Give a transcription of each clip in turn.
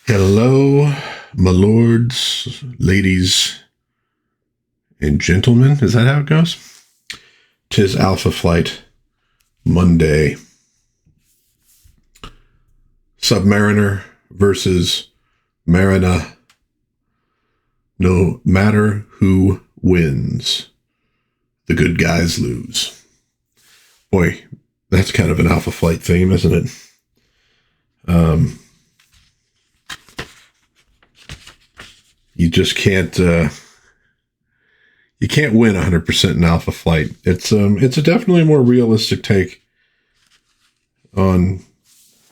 Hello, my lords, ladies, and gentlemen. Is that how it goes? 'Tis Alpha Flight Monday. Submariner versus Marrina. No matter who wins, the good guys lose. Boy, that's kind of an Alpha Flight theme, isn't it? You just can't you can't win 100% in Alpha Flight. It's a definitely more realistic take on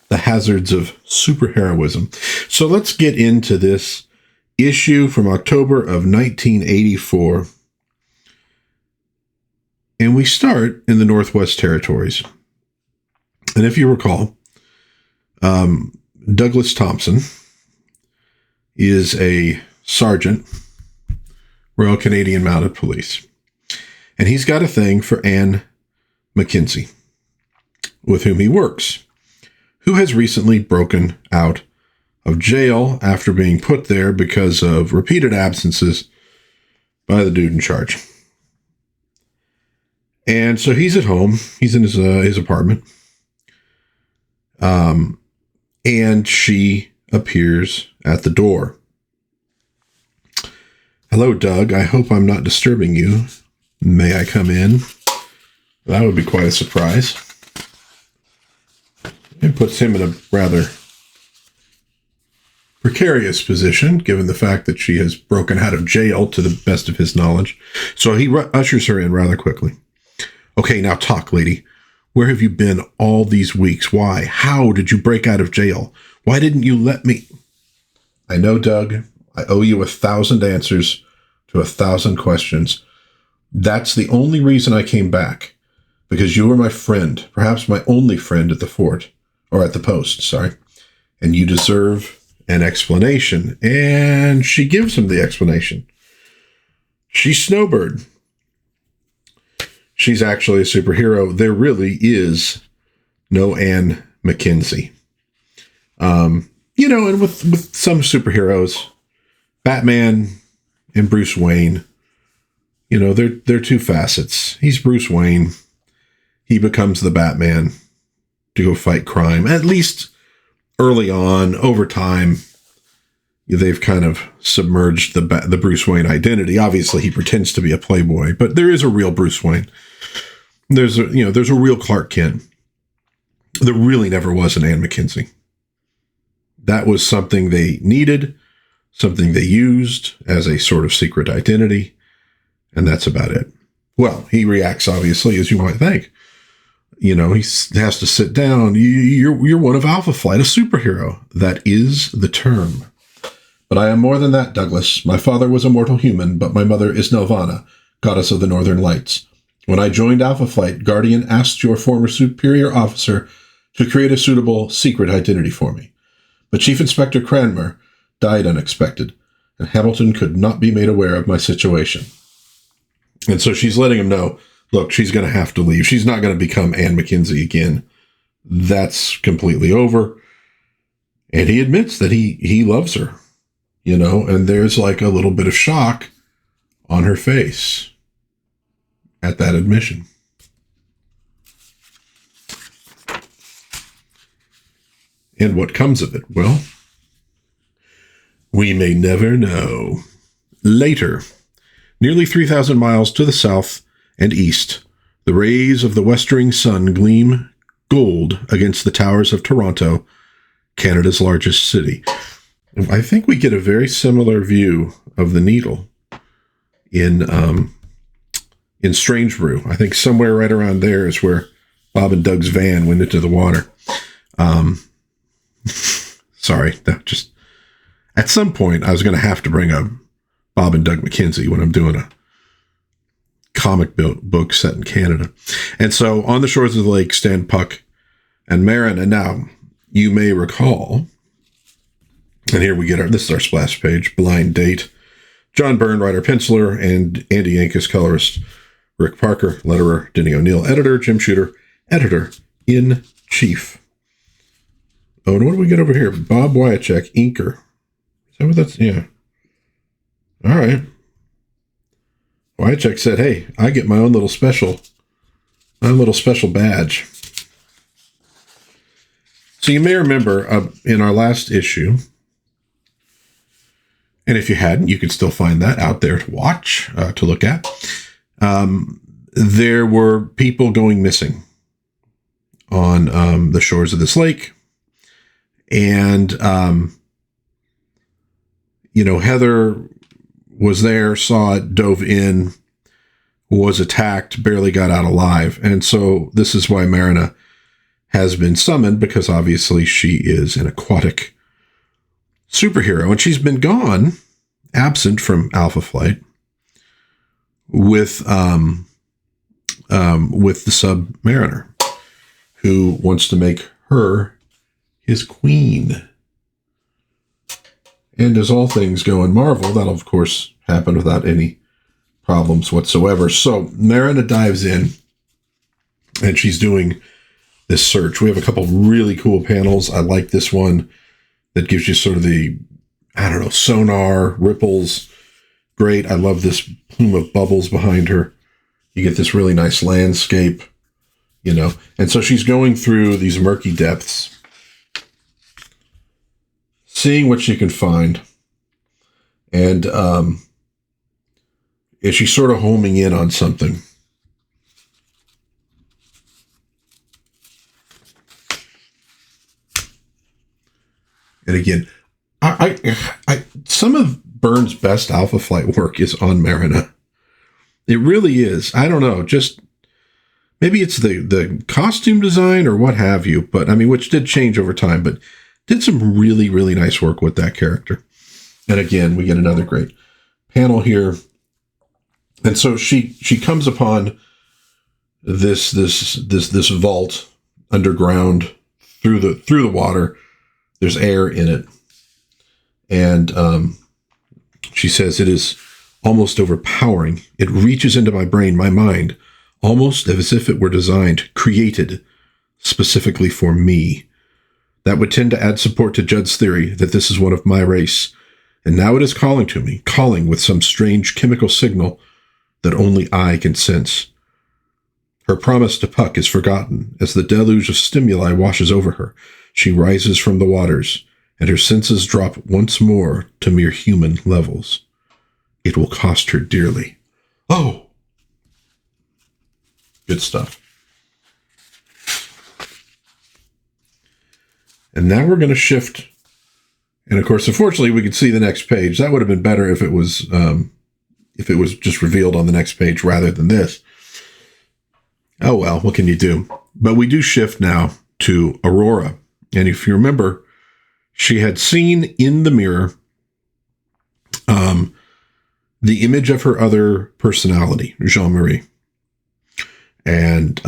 the hazards of superheroism. So let's get into this issue from October of 1984. And we start in the Northwest Territories. And if you recall, Douglas Thompson is a sergeant, Royal Canadian Mounted Police. And he's got a thing for Anne McKenzie, with whom he works, who has recently broken out of jail after being put there because of repeated absences by the dude in charge. And so he's at home. He's in his apartment. And she appears at the door. Hello, Doug. I hope I'm not disturbing you. May I come in? That would be quite a surprise. It puts him in a rather precarious position, given the fact that she has broken out of jail to the best of his knowledge. So he ushers her in rather quickly. Okay, now talk, lady. Where have you been all these weeks? Why? How did you break out of jail? Why didn't you let me? I know, Doug. I owe you 1,000 answers to 1,000 questions. That's the only reason I came back, because you were my friend, perhaps my only friend at the fort, or at the post, sorry, and you deserve an explanation. And she gives him the explanation. She's Snowbird. She's actually a superhero. There really is no Anne McKenzie. And with some superheroes, Batman and Bruce Wayne, they're two facets. He's Bruce Wayne. He becomes the Batman to go fight crime. At least early on. Over time, they've kind of submerged the Bruce Wayne identity. Obviously, he pretends to be a playboy, but there is a real Bruce Wayne. There's a real Clark Kent. There really never was an Anne McKenzie. That was something they needed, something they used as a sort of secret identity, and that's about it. Well, he reacts, obviously, as you might think. He has to sit down. You're one of Alpha Flight, a superhero. That is the term. But I am more than that, Douglas. My father was a mortal human, but my mother is Nelvana, goddess of the Northern Lights. When I joined Alpha Flight, Guardian asked your former superior officer to create a suitable secret identity for me. But Chief Inspector Cranmer died unexpected, and Hamilton could not be made aware of my situation. And so she's letting him know, look, she's going to have to leave. She's not going to become Anne McKenzie again. That's completely over. And he admits that he loves her, and there's like a little bit of shock on her face at that admission. And what comes of it? Well, we may never know. Later, nearly 3,000 miles to the south and east, the rays of the westering sun gleam gold against the towers of Toronto, Canada's largest city. I think we get a very similar view of the needle in Strange Brew. I think somewhere right around there is where Bob and Doug's van went into the water. Sorry, that just at some point I was going to have to bring up Bob and Doug McKenzie when I'm doing a comic book set in Canada. And so on the shores of the lake stand Puck and Marrina. And now you may recall, and here we get this is our splash page, blind date. John Byrne, writer, penciler, and Andy Yankus, colorist. Rick Parker, letterer. Denny O'Neil, editor. Jim Shooter, editor-in-chief. Oh, and what do we get over here? Bob Wyacek, inker. Is that what that's? Yeah. All right. Wyacek said, hey, I get my own little special badge. So you may remember in our last issue, and if you hadn't, you can still find that out there to watch, to look at. There were people going missing on the shores of this lake. And, Heather was there, saw it, dove in, was attacked, barely got out alive. And so this is why Marrina has been summoned, because obviously she is an aquatic superhero. And she's been gone, absent from Alpha Flight, with the Submariner, who wants to make her his queen. And as all things go in Marvel, that'll of course happen without any problems whatsoever. So Marrina dives in, and she's doing this search. We have a couple really cool panels. I like this one that gives you sort of the, sonar, ripples. Great. I love this plume of bubbles behind her. You get this really nice landscape, And so she's going through these murky depths, seeing what she can find. And she's sort of homing in on something. And again, I some of Byrne's best Alpha Flight work is on Marrina. It really is. I don't know, just maybe it's the costume design or what have you, but which did change over time, but did some really, really nice work with that character. And again, we get another great panel here. And so she comes upon this vault underground through the water. There's air in it. And she says, it is almost overpowering. It reaches into my brain, my mind, almost as if it were designed, created specifically for me. That would tend to add support to Judd's theory that this is one of my race. And now it is calling to me, calling with some strange chemical signal that only I can sense. Her promise to Puck is forgotten as the deluge of stimuli washes over her. She rises from the waters, and her senses drop once more to mere human levels. It will cost her dearly. Oh! Good stuff. And now we're going to shift. And of course, unfortunately, we could see the next page. That would have been better if it was just revealed on the next page rather than this. Oh, well, what can you do? But we do shift now to Aurora. And if you remember, she had seen in the mirror the image of her other personality, Jean-Marie. And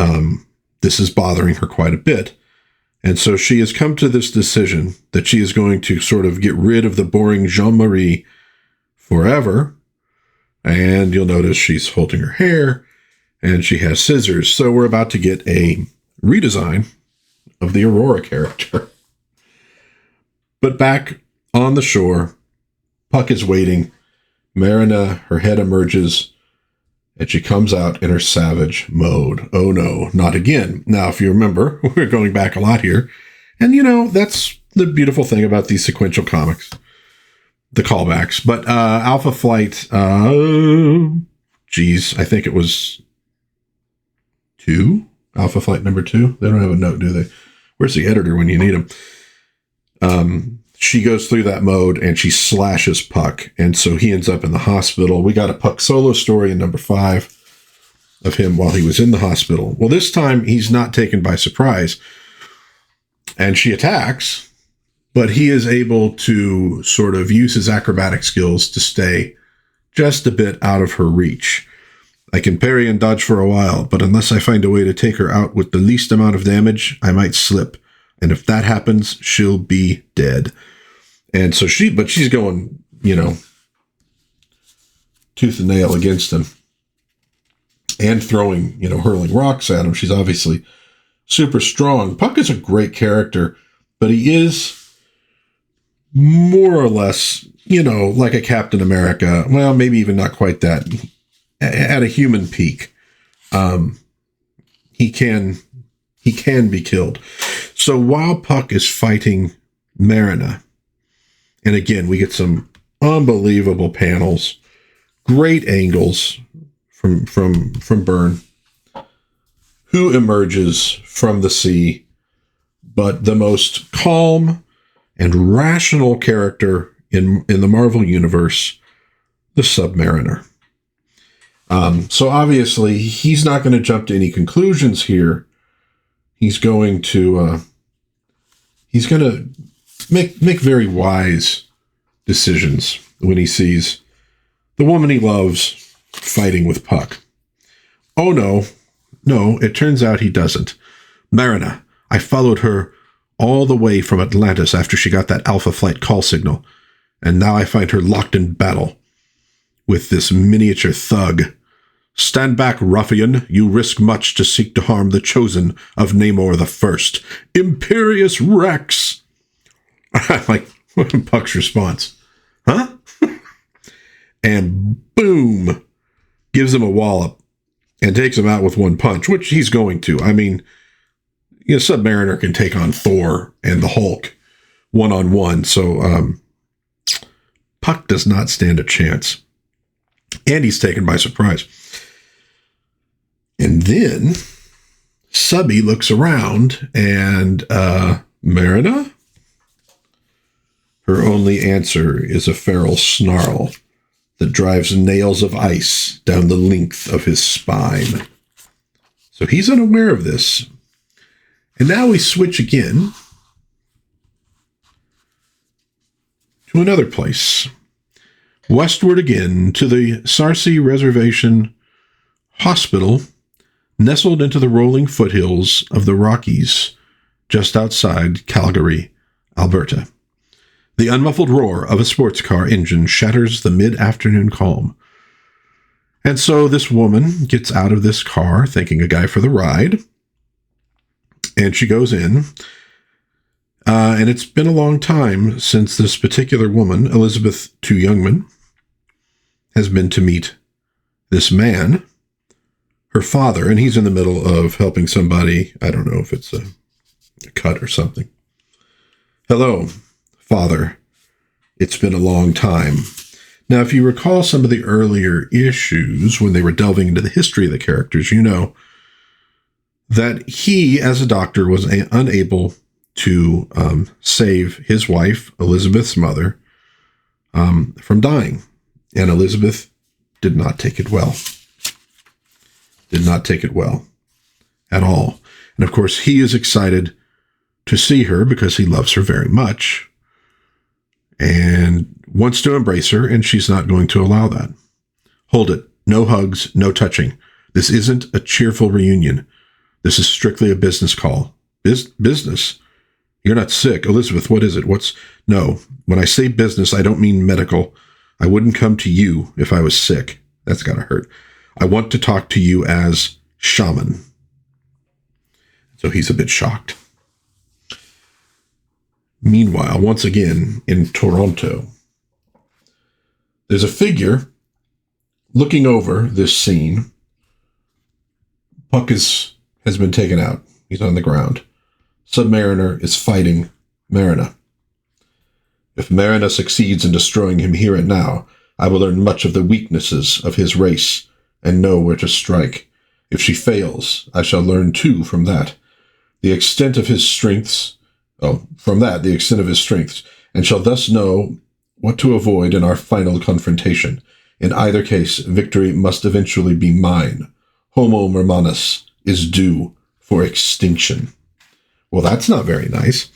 this is bothering her quite a bit. And so she has come to this decision that she is going to sort of get rid of the boring Jean-Marie forever. And you'll notice she's holding her hair and she has scissors. So we're about to get a redesign of the Aurora character. But back on the shore, Puck is waiting. Marrina, her head emerges, and she comes out in her savage mode. Oh no, not again. Now, if you remember, we're going back a lot here. And, that's the beautiful thing about these sequential comics. The callbacks. But Alpha Flight, I think it was 2? Alpha Flight number 2? They don't have a note, do they? Where's the editor when you need him? She goes through that mode and she slashes Puck. And so he ends up in the hospital. We got a Puck solo story in number 5 of him while he was in the hospital. Well, this time he's not taken by surprise. And she attacks, but he is able to sort of use his acrobatic skills to stay just a bit out of her reach. I can parry and dodge for a while, but unless I find a way to take her out with the least amount of damage, I might slip. And if that happens, she'll be dead. And so she's going, tooth and nail against him and throwing, hurling rocks at him. She's obviously super strong. Puck is a great character. but he is more or less, like a Captain America. Well, maybe even not quite that. At a human peak, he can be killed. So while Puck is fighting Marrina, and again, we get some unbelievable panels, great angles from Byrne, who emerges from the sea, but the most calm and rational character in the Marvel Universe, the Submariner. So obviously, he's not going to jump to any conclusions here. He's going to make very wise decisions when he sees the woman he loves fighting with Puck. Oh no, it turns out he doesn't. Marrina, I followed her all the way from Atlantis after she got that Alpha Flight call signal, and now I find her locked in battle with this miniature thug. Stand back, ruffian. You risk much to seek to harm the chosen of Namor the First. Imperious Rex. I like Puck's response. Huh? And boom, gives him a wallop and takes him out with one punch, which he's going to. I mean, Submariner can take on Thor and the Hulk one-on-one, so Puck does not stand a chance. And he's taken by surprise. And then Subby looks around and Marrina? Her only answer is a feral snarl that drives nails of ice down the length of his spine. So he's unaware of this. And now we switch again to another place. Westward again to the Sarsi Reservation Hospital, nestled into the rolling foothills of the Rockies, just outside Calgary, Alberta. The unmuffled roar of a sports car engine shatters the mid-afternoon calm. And so this woman gets out of this car, thanking a guy for the ride, and she goes in. And it's been a long time since this particular woman, Elizabeth Two Youngman, has been to meet this man, her father, and he's in the middle of helping somebody. I don't know if it's a cut or something. Hello, Father. It's been a long time. Now, if you recall some of the earlier issues when they were delving into the history of the characters, you know that he, as a doctor, was unable to save his wife, Elizabeth's mother, from dying. And Elizabeth did not take it well. Did not take it well at all. And of course, he is excited to see her because he loves her very much and wants to embrace her, and she's not going to allow that. Hold it. No hugs, no touching. This isn't a cheerful reunion. This is strictly a business call. Business? You're not sick. Elizabeth, what is it? No, when I say business, I don't mean medical. I wouldn't come to you if I was sick. That's gotta hurt. I want to talk to you as shaman. So he's a bit shocked. Meanwhile, once again, in Toronto, there's a figure looking over this scene. Puck has been taken out. He's on the ground. Submariner is fighting Marrina. If Marrina succeeds in destroying him here and now, I will learn much of the weaknesses of his race and know where to strike. If she fails, I shall learn too from that the extent of his strengths, and shall thus know what to avoid in our final confrontation. In either case, victory must eventually be mine. Homo Mermanus is due for extinction. Well, that's not very nice.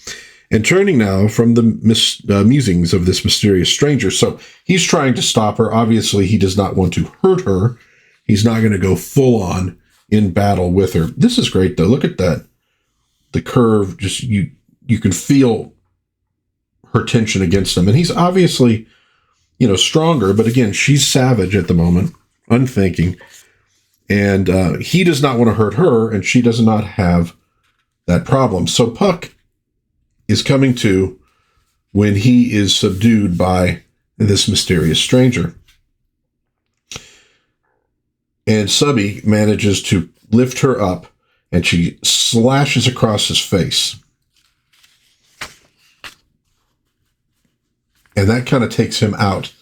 And turning now from the musings of this mysterious stranger. So he's trying to stop her. Obviously, he does not want to hurt her. He's not going to go full on in battle with her. This is great, though. Look at that. The curve, just you can feel her tension against him. And he's obviously, stronger. But again, she's savage at the moment, unthinking. And he does not want to hurt her, and she does not have that problem. So Puck is coming to when he is subdued by this mysterious stranger. And Subby manages to lift her up, and she slashes across his face. And that kind of takes him out.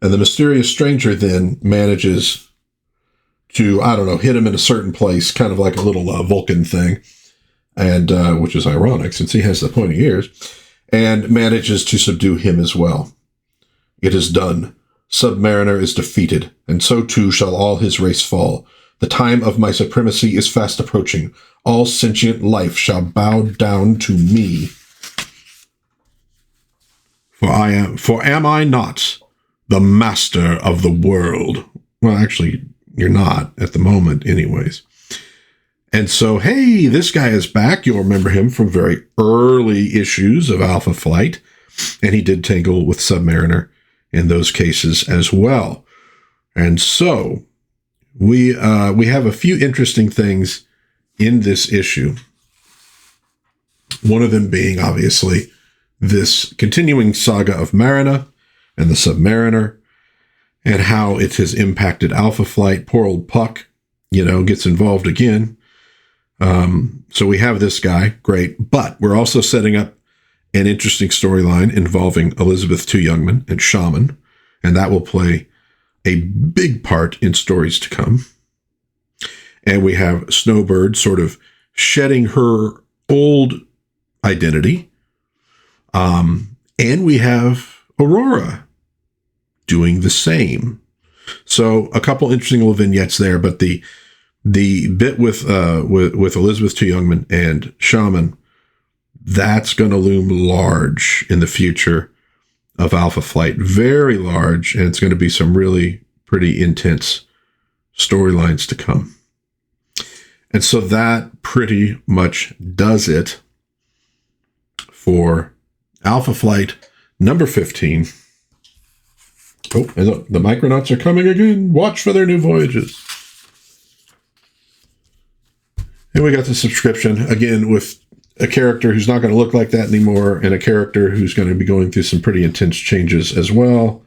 And the mysterious stranger then manages to, I don't know, hit him in a certain place, kind of like a little Vulcan thing, and which is ironic since he has the pointy ears, and manages to subdue him as well. It is done. Submariner is defeated, and so too shall all his race fall. The time of my supremacy is fast approaching. All sentient life shall bow down to me. For am I not the master of the world? Well, actually, you're not at the moment anyways. And so, hey, this guy is back. You'll remember him from very early issues of Alpha Flight. And he did tangle with Submariner in those cases as well. And so we have a few interesting things in this issue. One of them being, obviously, this continuing saga of Marrina and the Submariner and how it has impacted Alpha Flight. Poor old Puck, gets involved again. So we have this guy, great. But we're also setting up an interesting storyline involving Elizabeth II Youngman and Shaman, and that will play a big part in stories to come. And we have Snowbird sort of shedding her old identity. And we have Aurora doing the same. So a couple interesting little vignettes there, but the bit with Elizabeth II Youngman and Shaman, that's going to loom large in the future of Alpha Flight. Very large, and it's going to be some really pretty intense storylines to come. And so that pretty much does it for Alpha Flight number 15. Oh, and the Micronauts are coming again. Watch for their new voyages. And we got the subscription, again, with a character who's not going to look like that anymore, and a character who's going to be going through some pretty intense changes as well.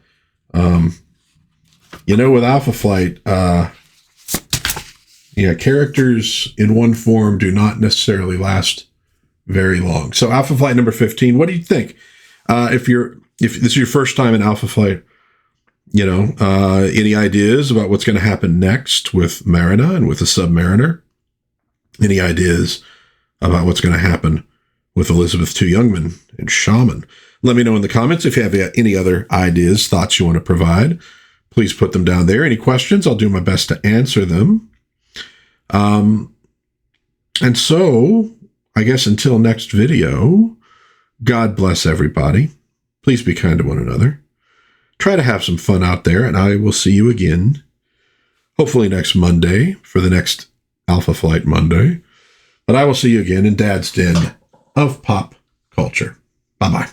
With Alpha Flight, characters in one form do not necessarily last very long. So Alpha Flight number 15, what do you think? If this is your first time in Alpha Flight, any ideas about what's going to happen next with Marrina and with the Submariner? Any ideas about what's going to happen with Elizabeth II Youngman and Shaman? Let me know in the comments if you have any other ideas, thoughts you want to provide. Please put them down there. Any questions? I'll do my best to answer them. And so, I guess until next video, God bless everybody. Please be kind to one another. Try to have some fun out there, and I will see you again, hopefully next Monday for the next Alpha Flight Monday. But I will see you again in Dad's Den of Pop Culture. Bye-bye.